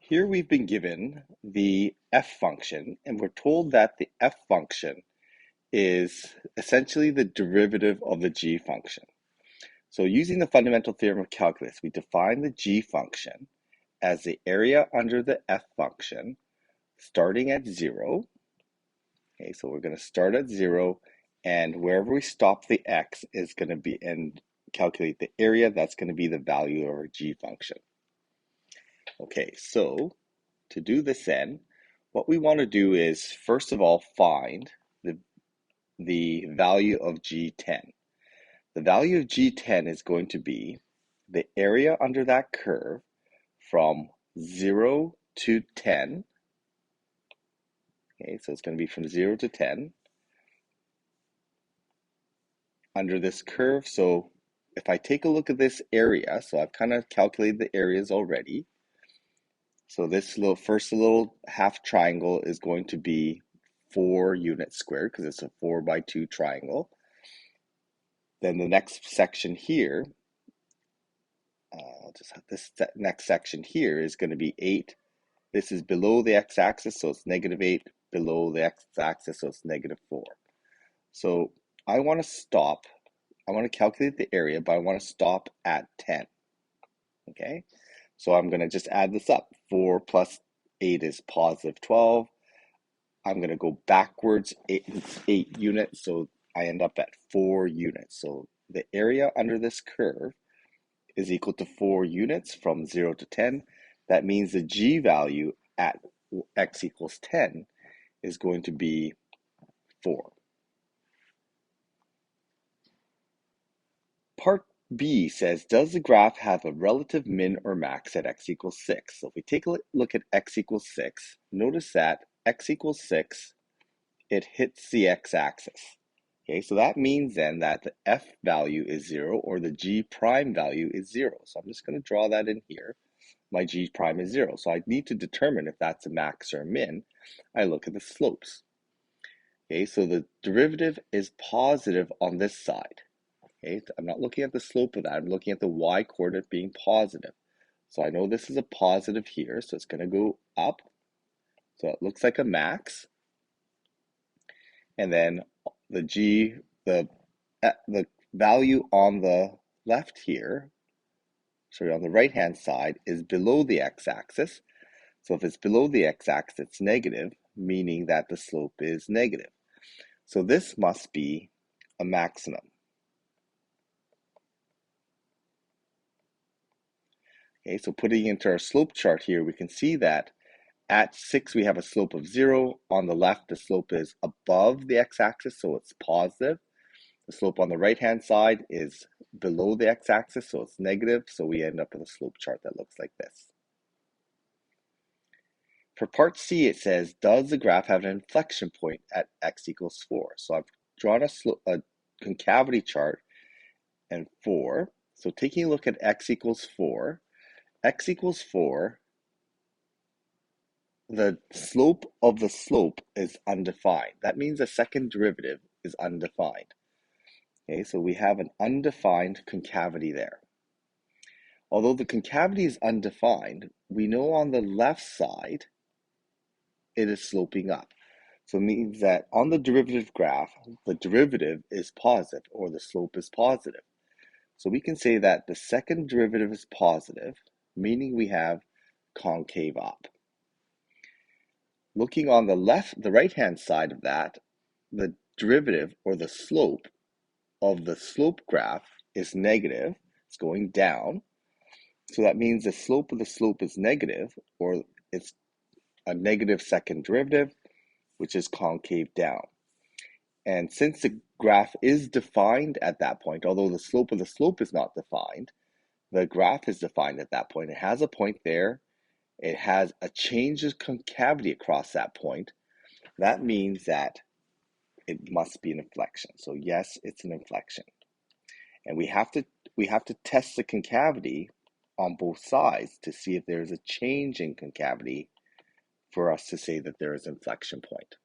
Here we've been given the f function, and we're told that the f function is essentially the derivative of the g function. So using the fundamental theorem of calculus, we define the g function as the area under the f function starting at 0. Okay, so we're going to start at 0, and wherever we stop the x is going to be, and calculate the area, that's going to be the value of our g function. Okay, so to do this then, what we want to do is, first of all, find the value of G10. The value of G10 is going to be the area under that curve from 0 to 10. Okay, so it's going to be from 0 to 10 under this curve. So if I take a look at this area, so I've kind of calculated the areas already. So this first little half triangle is going to be 4 units squared because it's a 4 by 2 triangle. Then the next section here, this next section here is going to be 8. This is below the x-axis, so it's -8. Below the x-axis, so it's -4. So I want to calculate the area, but I want to stop at 10. Okay, so I'm going to just add this up. 4 plus 8 is positive 12. I'm going to go backwards 8 units, so I end up at 4 units. So the area under this curve is equal to 4 units from 0 to 10. That means the g value at x equals 10 is going to be 4. Part B says, does the graph have a relative min or max at x equals 6? So if we take a look at x equals 6, notice that x equals 6, it hits the x-axis. Okay, so that means then that the f value is 0 or the g prime value is 0. So I'm just going to draw that in here. My g prime is 0. So I need to determine if that's a max or a min. I look at the slopes. Okay, so the derivative is positive on this side. Okay, I'm not looking at the slope of that. I'm looking at the y coordinate being positive. So I know this is a positive here, so it's going to go up. So it looks like a max. And then the value on the left here, sorry, on the right-hand side is below the x-axis. So if it's below the x-axis, it's negative, meaning that the slope is negative. So this must be a maximum. Okay, so putting into our slope chart here, we can see that at 6, we have a slope of 0. On the left, the slope is above the x-axis, so it's positive. The slope on the right-hand side is below the x-axis, so it's negative. So we end up with a slope chart that looks like this. For part C, it says, does the graph have an inflection point at x equals 4? So I've drawn a concavity chart and 4. So taking a look at x equals 4, the slope of the slope is undefined. That means the second derivative is undefined. Okay, so we have an undefined concavity there. Although the concavity is undefined, we know on the left side it is sloping up. So it means that on the derivative graph, the derivative is positive, or the slope is positive. So we can say that the second derivative is positive, meaning we have concave up. Looking on the right-hand side of that, the derivative, or the slope of the slope graph is negative. It's going down. So that means the slope of the slope is negative, or it's a negative second derivative, which is concave down. And since the graph is defined at that point, although the slope of the slope is not defined, the graph is defined at that point. It has a point there. It has a change of concavity across that point. That means that it must be an inflection. So yes, it's an inflection. And we have to test the concavity on both sides to see if there is a change in concavity for us to say that there is an inflection point.